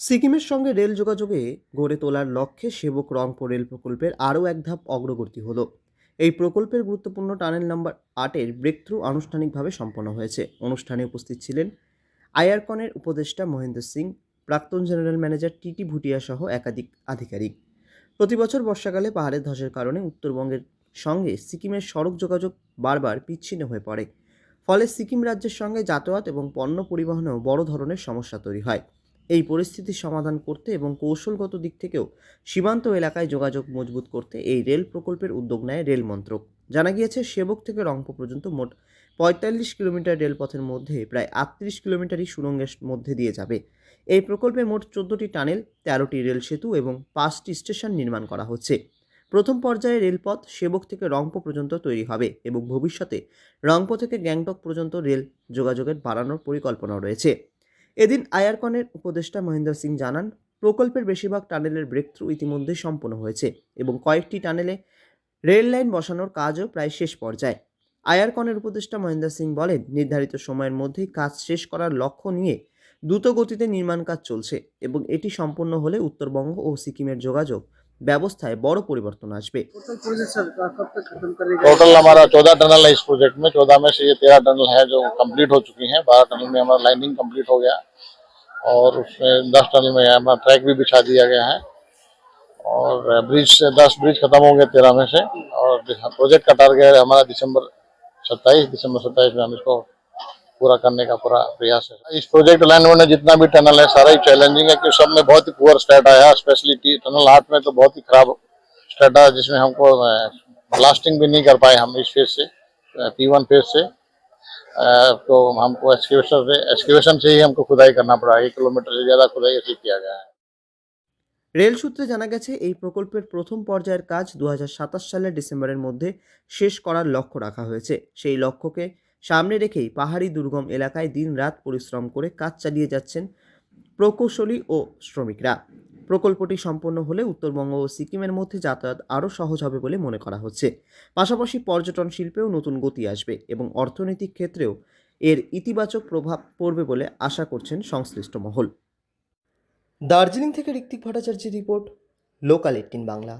সিকিমের সঙ্গে রেল যোগাযোগে গড়ে তোলার লক্ষ্যে সেবক রংপুর রেল প্রকল্পের আরও এক ধাপ অগ্রগতি হলো। এই প্রকল্পের গুরুত্বপূর্ণ টানেল নম্বর 8-এর ব্রেকথ্রু আনুষ্ঠানিকভাবে সম্পন্ন হয়েছে। অনুষ্ঠানে উপস্থিত ছিলেন আইআরকনের উপদেষ্টা মহেন্দ্র সিং, প্রাক্তন জেনারেল ম্যানেজার টিটি ভুটিয়া সহ একাধিক আধিকারিক। প্রতি বছর বর্ষাকালে পাহাড়ের ধসের কারণে উত্তরবঙ্গের সঙ্গে সিকিমের সড়ক যোগাযোগ বারবার বিচ্ছিন্ন হয়ে পড়ে। ফলে সিকিম রাজ্যের সঙ্গে যাতায়াত এবং পণ্য পরিবহনেও বড় ধরনের সমস্যা তৈরি হয়। এই পরিস্থিতির সমাধান করতে এবং কৌশলগত দিক থেকেও সীমান্ত এলাকায় যোগাযোগ মজবুত করতে এই রেল প্রকল্পের উদ্যোগ নেয় রেল মন্ত্রক। জানা গিয়েছে, সেবক থেকে রংপো পর্যন্ত মোট ৪৫ কিলোমিটার রেলপথের মধ্যে প্রায় ৩৮ কিলোমিটারই সুড়ঙ্গের মধ্যে দিয়ে যাবে। এই প্রকল্পে মোট ১৪টি টানেল, ১৩টি রেল সেতু এবং ৫টি স্টেশন নির্মাণ করা হচ্ছে। প্রথম পর্যায়ে রেলপথ সেবক থেকে রংপো পর্যন্ত তৈরি হবে এবং ভবিষ্যতে রংপো থেকে গ্যাংটক পর্যন্ত রেল যোগাযোগের বাড়ানোর পরিকল্পনা রয়েছে। এদিন আইআরকনের উপদেষ্টা মহেন্দ্র সিং জানান, প্রকল্পের বেশিরভাগ টানেলের ব্রেকথ্রু ইতিমধ্যে সম্পন্ন হয়েছে এবং কয়েকটি টানেলে রেল লাইন বসানোর কাজও প্রায় শেষ পর্যায়ে। আইআরকনের উপদেষ্টা মহেন্দ্র সিং বলেন, নির্ধারিত সময়ের মধ্যেই কাজ শেষ করার লক্ষ্য নিয়ে দ্রুত গতিতে নির্মাণ কাজ চলছে এবং এটি সম্পন্ন হলে উত্তরবঙ্গ ও সিকিমের যোগাযোগ ব্যবস্থায় बड़ परिवर्तन আসবে। टोटल हमारा 14 टनल है इस प्रोजेक्ट में। 14 में से ये 13 टनल है जो कंप्लीट हो चुकी हैं। 12 टनल में हमारा लाइनिंग कंप्लीट हो गया और उसमें 10 टनल में हमारा ट्रैक भी बिछा दिया गया है और ब्रिज से 10 ब्रिज खत्म हो गए 13 में से। और प्रोजेक्ट का टारगेट है हमारा दिसंबर 27 में हम इसको पूरा करने का पूरा प्रयास है। इस प्रोजेक्ट अलाइनमेंट में जितना भी टनल है सारा ही चैलेंजिंग है, क्योंकि सब में बहुत ही पुअर स्टेट आया। स्पेशली टनल 8 में तो बहुत ही खराब स्टेट आया, जिसमें हमको ब्लास्टिंग भी नहीं कर पाए हम इस फेज से, P1 फेज से। तो हमको एक्सकेवेशन से ही हमको खुदाई करना पड़ा। 1 किलोमीटर से ज्यादा खुदाई ऐसे किया गया है। রেল সূত্রে জানা গেছে, এই প্রকল্পের প্রথম পর্যায়ের কাজ ২০২৭ সালের ডিসেম্বরের মধ্যে শেষ করার লক্ষ্য রাখা হয়েছে। সেই লক্ষ্যকে সামনে রেখেই পাহাড়ি দুর্গম এলাকায় দিনরাত পরিশ্রম করে কাজ চালিয়ে যাচ্ছেন প্রকৌশলী ও শ্রমিকরা। প্রকল্পটি সম্পন্ন হলে উত্তরবঙ্গ ও সিকিমের মধ্যে যাতায়াত আরও সহজ হবে বলে মনে করা হচ্ছে। পাশাপাশি পর্যটন শিল্পেও নতুন গতি আসবে এবং অর্থনৈতিক ক্ষেত্রেও এর ইতিবাচক প্রভাব পড়বে বলে আশা করছেন সংশ্লিষ্ট মহল। দার্জিলিং থেকে ঋত্বিক ভট্টাচার্যের রিপোর্ট, লোকাল 18 বাংলা।